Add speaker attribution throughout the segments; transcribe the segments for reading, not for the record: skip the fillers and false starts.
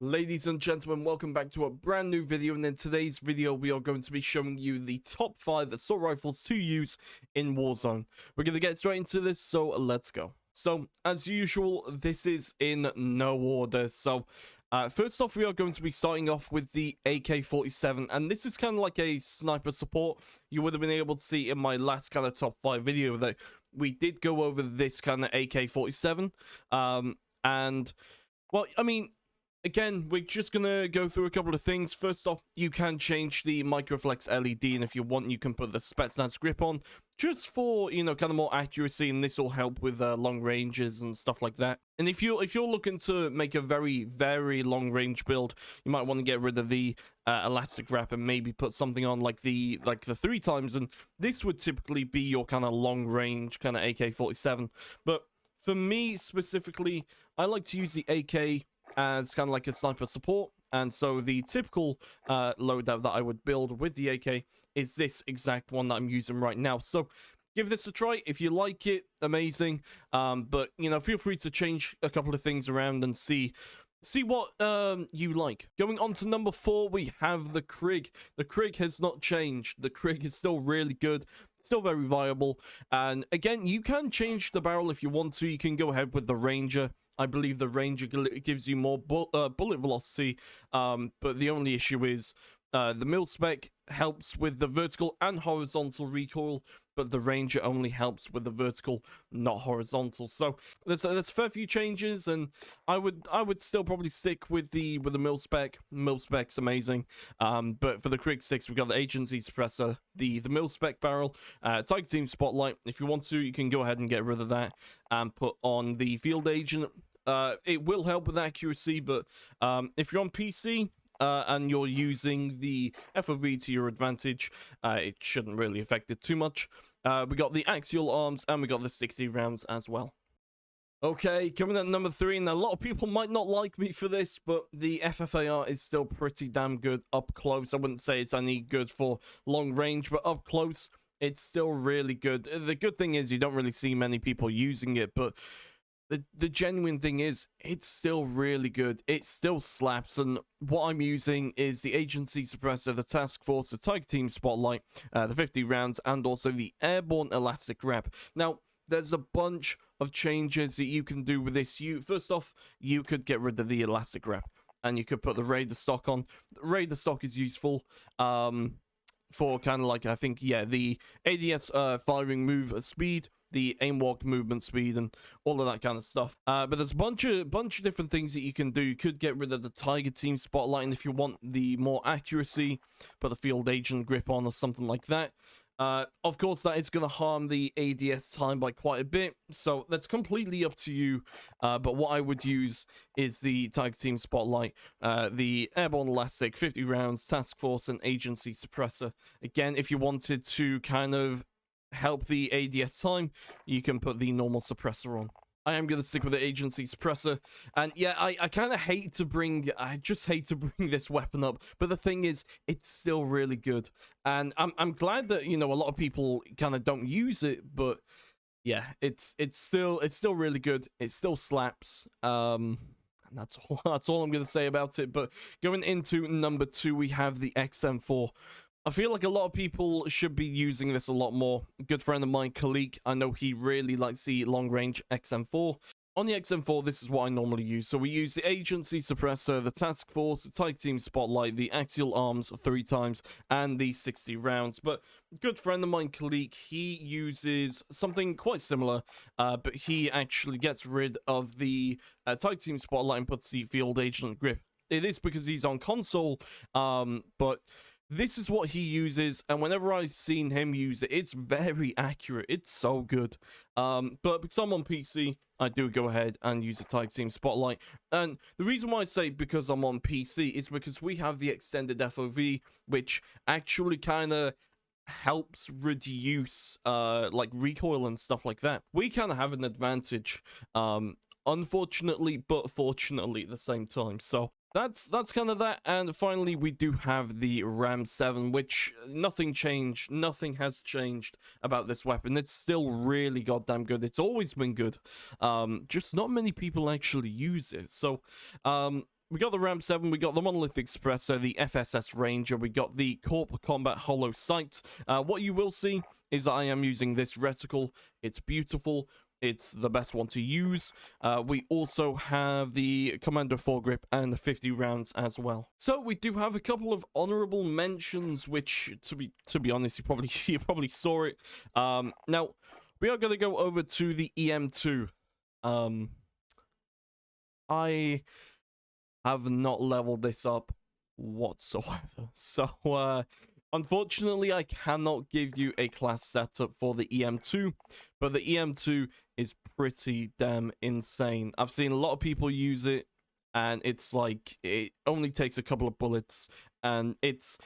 Speaker 1: Ladies and gentlemen, welcome back to a brand new video, and in today's video we are going to be showing you the top 5 assault rifles to use in Warzone. We're going to get straight into this, so let's go. So as usual, this is in no order. So first off, we are going to be starting off with the AK47, and this is kind of like a sniper support. You would have been able to see in my last kind of top 5 video that we did go over this kind of AK47, and well, I mean, again, we're just gonna go through a couple of things. First off, you can change the microflex LED, and if you want, you can put the Spetsnaz grip on, just for, you know, kind of more accuracy, and this will help with long ranges and stuff like that. And if you're looking to make a very long range build, you might want to get rid of the elastic wrap and maybe put something on like the 3 times, and this would typically be your kind of long range kind of AK-47. But for me specifically, I like to use the AK as kind of like a sniper support, and so the typical loadout that I would build with the AK is this exact one that I'm using right now. So give this a try. If you like it, amazing, but you know, feel free to change a couple of things around and see what you like. Going on to number 4, we have the Krig. The Krig has not changed. The Krig is still really good, still very viable, and again, you can change the barrel if you want to. You can go ahead with the Ranger. I believe the Ranger gives you more bullet velocity, but the only issue is the mil-spec helps with the vertical and horizontal recoil, but the Ranger only helps with the vertical, not horizontal. So there's a fair few changes, and I would still probably stick with the mil-spec. Mil-spec's amazing, but for the Krig 6, we've got the agency suppressor, the mil-spec barrel, Tiger Team Spotlight. If you want to, you can go ahead and get rid of that and put on the field agent. It will help with accuracy, but if you're on PC and you're using the FOV to your advantage, it shouldn't really affect it too much. We got the axial arms, and we got the 60 rounds as well. Okay, coming at number 3, and a lot of people might not like me for this, but the FFAR is still pretty damn good up close. I wouldn't say it's any good for long range, but up close, it's still really good. The good thing is you don't really see many people using it, but the genuine thing is, it's still really good. It still slaps, and what I'm using is the agency suppressor, the task force, the Tiger Team Spotlight, the 50 rounds, and also the airborne elastic wrap. Now, there's a bunch of changes that you can do with this. First off, you could get rid of the elastic wrap, and you could put the Raider stock on. The Raider stock is useful for kind of like, I think, yeah, the ADS firing move speed, the aim walk movement speed, and all of that kind of stuff. But there's a bunch of different things that you can do. You could get rid of the Tiger Team Spotlight, and if you want the more accuracy, put the field agent grip on or something like that. Of course, that is going to harm the ADS time by quite a bit, so that's completely up to you. But what I would use is the Tiger Team Spotlight, the airborne elastic, 50 rounds, task force, and agency suppressor. Again, if you wanted to kind of help the ADS time, you can put the normal suppressor on. I am going to stick with the agency suppressor, and yeah, I kind of hate to bring this weapon up, but the thing is, it's still really good, and I'm glad that, you know, a lot of people kind of don't use it, but yeah, it's still really good. It still slaps, and that's all I'm going to say about it. But going into number 2, we have the XM4. I feel like a lot of people should be using this a lot more. A good friend of mine, Krig, I know he really likes the long-range XM4. On the XM4, this is what I normally use. So we use the agency suppressor, the task force, the Tiger Team Spotlight, the axial arms 3 times, and the 60 rounds. But a good friend of mine, Krig, he uses something quite similar, but he actually gets rid of the Tiger Team Spotlight and puts the field agent grip. It is because he's on console, but this is what he uses, and whenever I've seen him use it, it's very accurate. It's so good. But because I'm on PC, I do go ahead and use the Tiger Team Spotlight. And the reason why I say because I'm on PC is because we have the extended FOV, which actually kind of helps reduce like recoil and stuff like that. We kind of have an advantage, unfortunately, but fortunately at the same time. So that's kind of that. And finally, we do have the Ram 7, which nothing has changed about this weapon. It's still really goddamn good. It's always been good, just not many people actually use it. So we got the Ram 7, we got the Monolithic Suppressor, the FSS Ranger, we got the Corp Combat Hollow Sight. What you will see is that I am using this reticle. It's beautiful. It's the best one to use. We also have the Commando foregrip and the 50 rounds as well. So we do have a couple of honorable mentions, which to be honest, you probably saw it. Now we are going to go over to the EM2. I have not leveled this up whatsoever, so unfortunately I cannot give you a class setup for the EM2, but the EM2 is pretty damn insane. I've seen a lot of people use it, and it's like it only takes a couple of bullets, and it's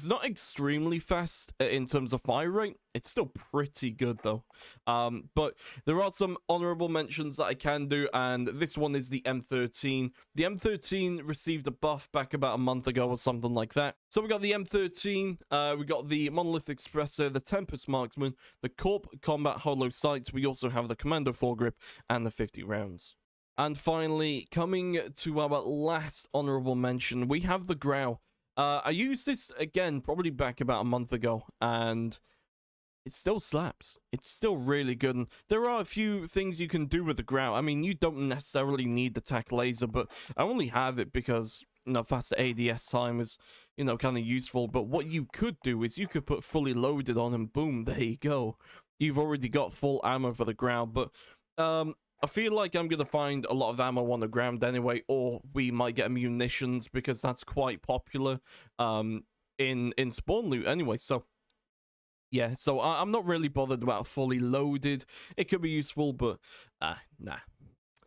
Speaker 1: not extremely fast in terms of fire rate. It's still pretty good though. But there are some honorable mentions that I can do, and this one is the M13. The M13 received a buff back about a month ago or something like that. So we got the M13, we got the Monolithic Suppressor, the Tempest Marksman, the Corp Combat Hollow Sights. We also have the Commando foregrip and the 50 rounds. And finally, coming to our last honorable mention, we have the Grau. I used this again probably back about a month ago, and it still slaps. It's still really good, and there are a few things you can do with the Grau. I mean, you don't necessarily need the tac laser, but I only have it because, you know, faster ADS time is, you know, kind of useful. But what you could do is you could put fully loaded on, and boom, there you go. You've already got full ammo for the Grau. But I feel like I'm going to find a lot of ammo on the ground anyway, or we might get munitions, because that's quite popular in spawn loot anyway. So yeah, so I'm not really bothered about fully loaded. It could be useful, but nah.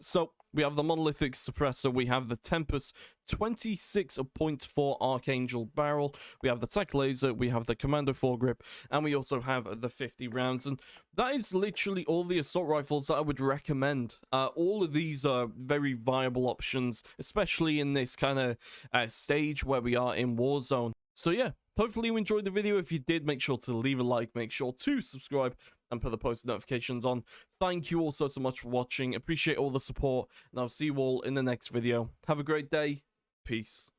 Speaker 1: So we have the Monolithic Suppressor, we have the Tempest 26.4 Archangel barrel, we have the tac laser, we have the Commando foregrip, and we also have the 50 rounds. And that is literally all the assault rifles that I would recommend. All of these are very viable options, especially in this kind of stage where we are in Warzone. So yeah, hopefully you enjoyed the video. If you did, make sure to leave a like, make sure to subscribe, and put the post notifications on. Thank you all so much for watching. Appreciate all the support, and I'll see you all in the next video. Have a great day. Peace.